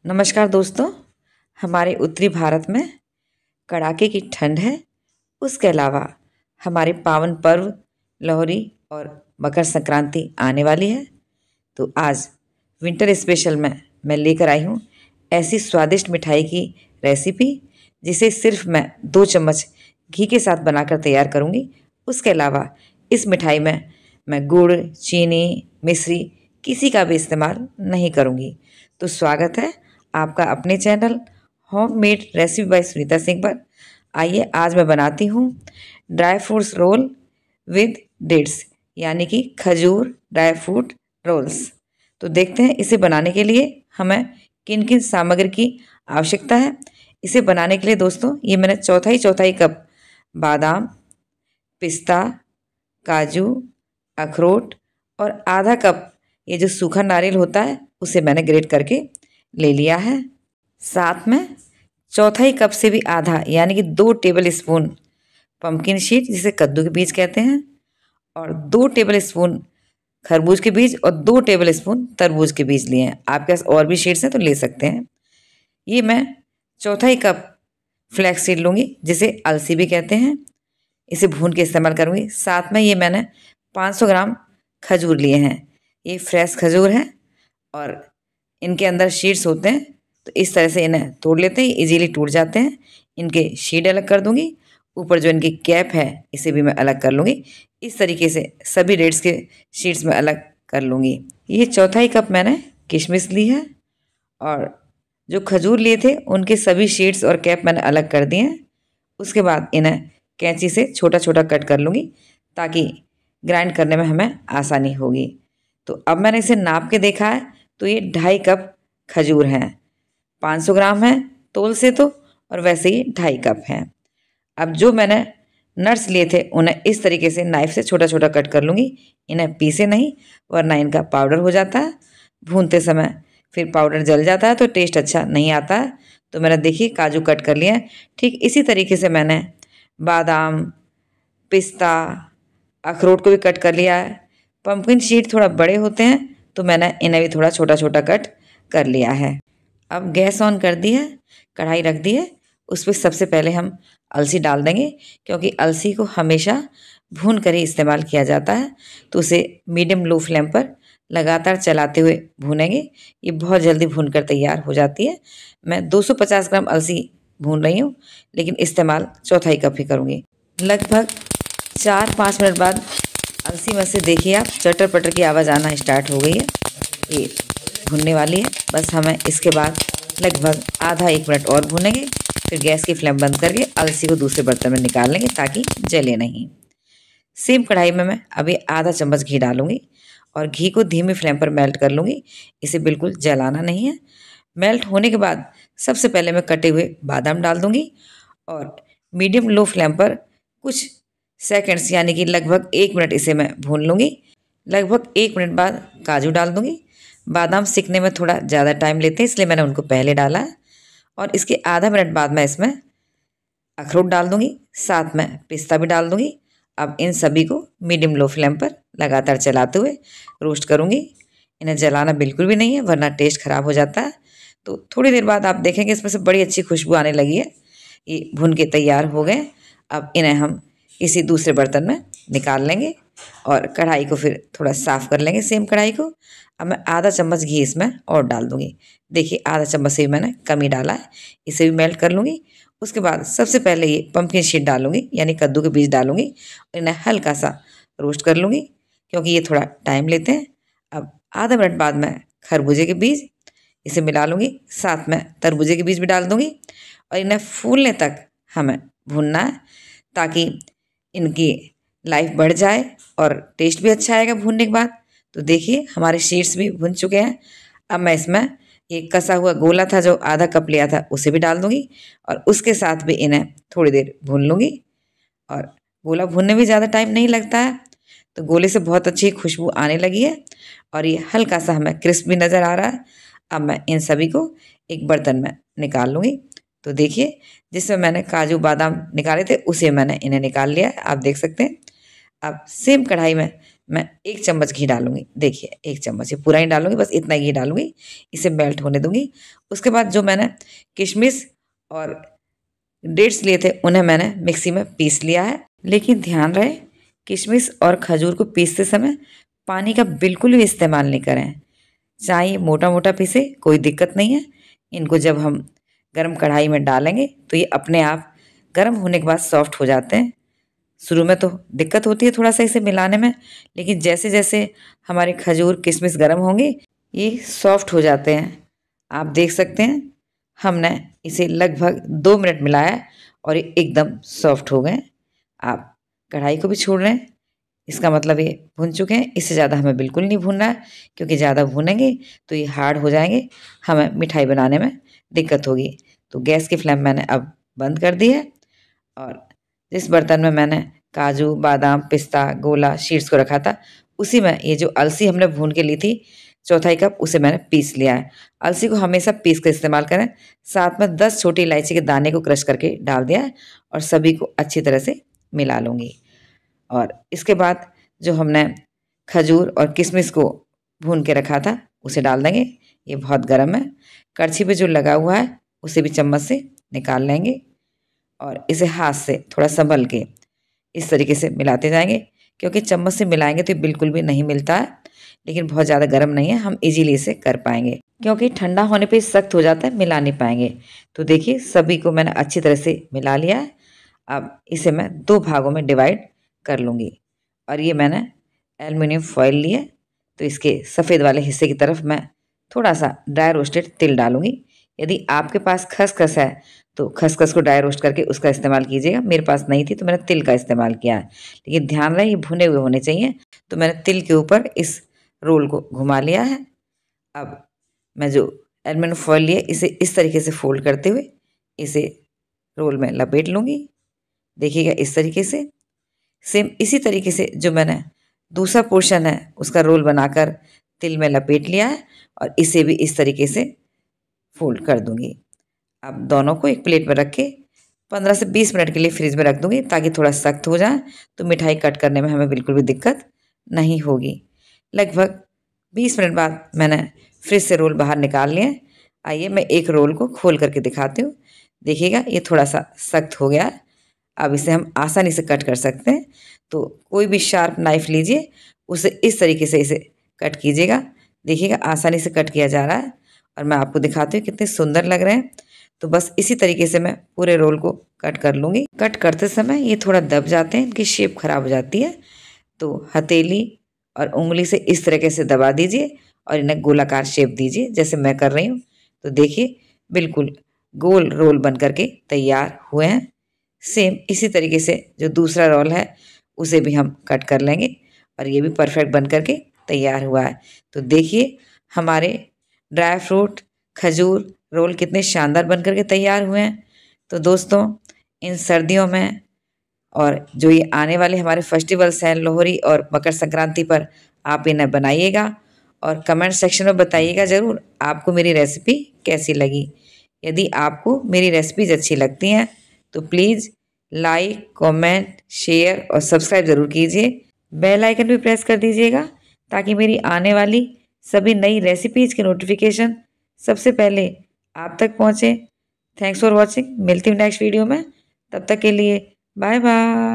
नमस्कार दोस्तों। हमारे उत्तरी भारत में कड़ाके की ठंड है। उसके अलावा हमारे पावन पर्व लोहरी और मकर संक्रांति आने वाली है। तो आज विंटर स्पेशल में मैं लेकर आई हूँ ऐसी स्वादिष्ट मिठाई की रेसिपी जिसे सिर्फ मैं 2 चम्मच घी के साथ बनाकर तैयार करूँगी। उसके अलावा इस मिठाई में मैं गुड़, चीनी, मिश्री किसी का भी इस्तेमाल नहीं करूँगी। तो स्वागत है आपका अपने channel home made recipe by Sunita Singh पर। आइए आज मैं बनाती हूँ dry fruits roll with dates, यानी कि खजूर ड्राई फ्रूट रोल्स। तो देखते हैं इसे बनाने के लिए हमें किन किन सामग्री की आवश्यकता है। इसे बनाने के लिए दोस्तों ये मैंने चौथाई चौथाई कप बादाम, पिस्ता, काजू, अखरोट और आधा कप ये जो सूखा नारियल होता है उसे मैंने ग्रेट करके ले लिया है। साथ में चौथाई कप से भी आधा यानी कि 2 टेबल स्पून पम्पकिन सीड जिसे कद्दू के बीज कहते हैं, और 2 टेबल स्पून खरबूज के बीज और 2 टेबल स्पून तरबूज के बीज लिए हैं। आपके पास और भी सीड्स हैं तो ले सकते हैं। ये मैं चौथाई कप फ्लैक्स सीड लूँगी जिसे अलसी भी कहते हैं, इसे भून के इस्तेमाल करूँगी। साथ में ये मैंने 500 ग्राम खजूर लिए हैं। ये फ्रेश खजूर हैं और इनके अंदर शीड्स होते हैं, तो इस तरह से इन्हें तोड़ लेते हैं, इजीली टूट जाते हैं। इनके शीड अलग कर दूंगी, ऊपर जो इनकी कैप है इसे भी मैं अलग कर लूँगी। इस तरीके से सभी डेट्स के शीड्स में अलग कर लूँगी। ये चौथाई कप मैंने किशमिश ली है और जो खजूर लिए थे उनके सभी शीड्स और कैप मैंने अलग कर दिए हैं। उसके बाद इन्हें कैंची से छोटा छोटा कट कर लूँगी ताकि ग्राइंड करने में हमें आसानी होगी। तो अब मैंने इसे नाप के देखा है तो ये 2.5 कप खजूर हैं, 500 ग्राम है तोल से तो, और वैसे ही 2.5 कप हैं। अब जो मैंने नट्स लिए थे उन्हें इस तरीके से नाइफ से छोटा छोटा कट कर लूँगी। इन्हें पीसे नहीं वरना इनका पाउडर हो जाता है। भूनते समय फिर पाउडर जल जाता है तो टेस्ट अच्छा नहीं आता है। तो मैंने देखिए काजू कट कर लिया है। ठीक इसी तरीके से मैंने बादाम, पिस्ता, अखरोट को भी कट कर लिया है। पम्पकिन सीड थोड़ा बड़े होते हैं तो मैंने इन्हें भी थोड़ा छोटा छोटा कट कर लिया है। अब गैस ऑन कर दी है, कढ़ाई रख दी है, उस पर सबसे पहले हम अलसी डाल देंगे क्योंकि अलसी को हमेशा भून कर ही इस्तेमाल किया जाता है। तो उसे मीडियम लो फ्लेम पर लगातार चलाते हुए भूनेंगे। ये बहुत जल्दी भून कर तैयार हो जाती है। मैं 250 ग्राम अलसी भून रही हूँ, लेकिन इस्तेमाल चौथाई कप ही करूँगी। लगभग 4-5 मिनट बाद अलसी में से देखिए आप चटर पटर की आवाज़ आना स्टार्ट हो गई है। ये भुनने वाली है। बस हमें इसके बाद लगभग आधा 1 मिनट और भूनेंगे, फिर गैस की फ्लेम बंद करके अलसी को दूसरे बर्तन में निकाल लेंगे ताकि जले नहीं। सेम कढ़ाई में मैं अभी आधा चम्मच घी डालूंगी और घी को धीमी फ्लेम पर मेल्ट कर लूँगी। इसे बिल्कुल जलाना नहीं है। मेल्ट होने के बाद सबसे पहले मैं कटे हुए बादाम डाल दूँगी और मीडियम लो फ्लेम पर कुछ सेकंड्स यानी कि लगभग 1 मिनट इसे मैं भून लूँगी। लगभग 1 मिनट बाद काजू डाल दूँगी। बादाम सिकने में थोड़ा ज़्यादा टाइम लेते हैं इसलिए मैंने उनको पहले डाला है। और इसके आधा मिनट बाद मैं इसमें अखरोट डाल दूँगी, साथ में पिस्ता भी डाल दूँगी। अब इन सभी को मीडियम लो फ्लेम पर लगातार चलाते हुए रोस्ट करूँगी। इन्हें जलाना बिल्कुल भी नहीं है वरना टेस्ट ख़राब हो जाता है। तो थोड़ी देर बाद आप देखेंगे इसमें से बड़ी अच्छी खुशबू आने लगी है। ये भुन के तैयार हो गए। अब इन्हें हम किसी दूसरे बर्तन में निकाल लेंगे और कढ़ाई को फिर थोड़ा साफ़ कर लेंगे सेम कढ़ाई को। अब मैं आधा चम्मच घी इसमें और डाल दूँगी। देखिए आधा चम्मच से भी मैंने कम ही डाला है। इसे भी मेल्ट कर लूँगी। उसके बाद सबसे पहले ये पम्पकिन सीड डालूँगी यानी कद्दू के बीज डालूँगी और इन्हें हल्का सा रोस्ट कर लूँगी क्योंकि ये थोड़ा टाइम लेते हैं। अब आधा मिनट बाद मैं खरबूजे के बीज इसे मिला लूँगी, साथ में तरबूजे के बीज भी डाल दूँगी और इन्हें फूलने तक हमें भूनना है ताकि इनकी लाइफ बढ़ जाए और टेस्ट भी अच्छा आएगा भूनने के बाद। तो देखिए हमारे शीट्स भी भुन चुके हैं। अब मैं इसमें एक कसा हुआ गोला था जो आधा कप लिया था उसे भी डाल दूँगी और उसके साथ भी इन्हें थोड़ी देर भून लूँगी। और गोला भूनने में ज़्यादा टाइम नहीं लगता है, तो गोले से बहुत अच्छी खुशबू आने लगी है और ये हल्का सा हमें क्रिस्प भी नज़र आ रहा है। अब मैं इन सभी को एक बर्तन में निकाल लूँगी। तो देखिए जिसमें मैंने काजू बादाम निकाले थे उसे मैंने इन्हें निकाल लिया है, आप देख सकते हैं। अब सेम कढ़ाई में मैं 1 चम्मच घी डालूँगी। देखिए 1 चम्मच, ये पूरा ही डालूँगी, बस इतना घी डालूँगी, इसे मेल्ट होने दूँगी। उसके बाद जो मैंने किशमिश और डेट्स लिए थे उन्हें मैंने मिक्सी में पीस लिया है। लेकिन ध्यान रहे, किशमिश और खजूर को पीसते समय पानी का बिल्कुल भी इस्तेमाल नहीं करें। चाहे ये मोटा-मोटा पीसे कोई दिक्कत नहीं है। इनको जब हम गरम कढ़ाई में डालेंगे तो ये अपने आप गरम होने के बाद सॉफ्ट हो जाते हैं। शुरू में तो दिक्कत होती है थोड़ा-सा इसे मिलाने में, लेकिन जैसे-जैसे हमारे खजूर, किशमिश गरम होंगे, ये सॉफ्ट हो जाते हैं। आप देख सकते हैं, हमने इसे लगभग 2 मिनट मिलाया और ये एकदम सॉफ्ट हो गए। आप कढ़ाई को भी छोड़ रहे हैं, इसका मतलब ये भुन चुके हैं। इससे ज़्यादा हमें बिल्कुल नहीं भूनना है, क्योंकि ज़्यादा भूनेंगे तो ये हार्ड हो जाएँगे, हमें मिठाई बनाने में दिक्कत होगी। तो गैस की फ्लेम मैंने अब बंद कर दी है और जिस बर्तन में मैंने काजू, बादाम, पिस्ता, गोला, सीड्स को रखा था, उसी में ये जो अलसी हमने भून के ली थी, चौथाई कप, उसे मैंने पीस लिया है। अलसी को हमेशा पीस कर इस्तेमाल करें। साथ में 10 छोटी इलायची के दाने को क्रश करके डाल दिया है और सभी को अच्छी तरह से मिला लूँगी। और इसके बाद जो हमने खजूर और किशमिश को भून के रखा था, उसे डाल देंगे। ये बहुत गर्म है। कड़छी पे जो लगा हुआ है, उसे भी चम्मच से निकाल लेंगे और इसे हाथ से थोड़ा संभल के इस तरीके से मिलाते जाएंगे, क्योंकि चम्मच से मिलाएंगे तो ये बिल्कुल भी नहीं मिलता है। लेकिन बहुत ज़्यादा गर्म नहीं है, हम इजीली इसे कर पाएंगे, क्योंकि ठंडा होने पे सख्त हो जाता है, मिला नहीं पाएंगे। तो देखिए सभी को मैंने अच्छी तरह से मिला लिया है। अब इसे मैं 2 भागों में डिवाइड कर लूँगी और ये मैंने एल्युमिनियम फॉयल ली है, तो इसके सफ़ेद वाले हिस्से की तरफ मैं थोड़ा सा ड्राई रोस्टेड तिल डालूँगी। यदि आपके पास खसखस है तो खसखस को ड्राई रोस्ट करके उसका इस्तेमाल कीजिएगा। मेरे पास नहीं थी तो मैंने तिल का इस्तेमाल किया है। लेकिन ध्यान रहे ये भुने हुए होने चाहिए। तो मैंने तिल के ऊपर इस रोल को घुमा लिया है। अब मैं जो एल्युमिनियम फॉयल लिए इसे इस तरीके से फोल्ड करते हुए इसे रोल में लपेट लूँगी। देखिएगा इस तरीके से। सेम इसी तरीके से जो मैंने दूसरा पोर्शन है उसका रोल बनाकर तिल में लपेट लिया है और इसे भी इस तरीके से फोल्ड कर दूँगी। अब दोनों को एक प्लेट में रख के 15 से 20 मिनट के लिए फ्रिज में रख दूँगी, ताकि थोड़ा सख्त हो जाए, तो मिठाई कट करने में हमें बिल्कुल भी दिक्कत नहीं होगी। लगभग 20 मिनट बाद मैंने फ्रिज से रोल बाहर निकाल लिए। आइए मैं एक रोल को खोल करके दिखाती हूँ। देखिएगा ये थोड़ा सा सख्त हो गया है। अब इसे हम आसानी से कट कर सकते हैं। तो कोई भी शार्प नाइफ लीजिए, उसे इस तरीके से इसे कट कीजिएगा। देखिएगा आसानी से कट किया जा रहा है और मैं आपको दिखाती हूँ कितने सुंदर लग रहे हैं। तो बस इसी तरीके से मैं पूरे रोल को कट कर लूँगी। कट करते समय ये थोड़ा दब जाते हैं, इनकी शेप खराब हो जाती है। तो हथेली और उंगली से इस तरीके से दबा दीजिए और इन्हें गोलाकार शेप दीजिए, जैसे मैं कर रही हूँ। तो देखिए बिल्कुल गोल रोल बन करके तैयार हुए हैं। सेम इसी तरीके से जो दूसरा रोल है उसे भी हम कट कर लेंगे और ये भी परफेक्ट बन करके तैयार हुआ है। तो देखिए हमारे ड्राई फ्रूट खजूर रोल कितने शानदार बन करके तैयार हुए हैं। तो दोस्तों इन सर्दियों में और जो ये आने वाले हमारे फेस्टिवल्स हैं, लोहड़ी और मकर संक्रांति पर आप इन्हें बनाइएगा और कमेंट सेक्शन में बताइएगा ज़रूर आपको मेरी रेसिपी कैसी लगी। यदि आपको मेरी रेसिपीज़ अच्छी लगती हैं तो प्लीज़ लाइक, कमेंट, शेयर और सब्सक्राइब ज़रूर कीजिए। बेल आइकन भी प्रेस कर दीजिएगा, ताकि मेरी आने वाली सभी नई रेसिपीज़ की नोटिफिकेशन सबसे पहले आप तक पहुँचे। Thanks for watching. मिलती हूँ नेक्स्ट वीडियो में, तब तक के लिए बाय बाय।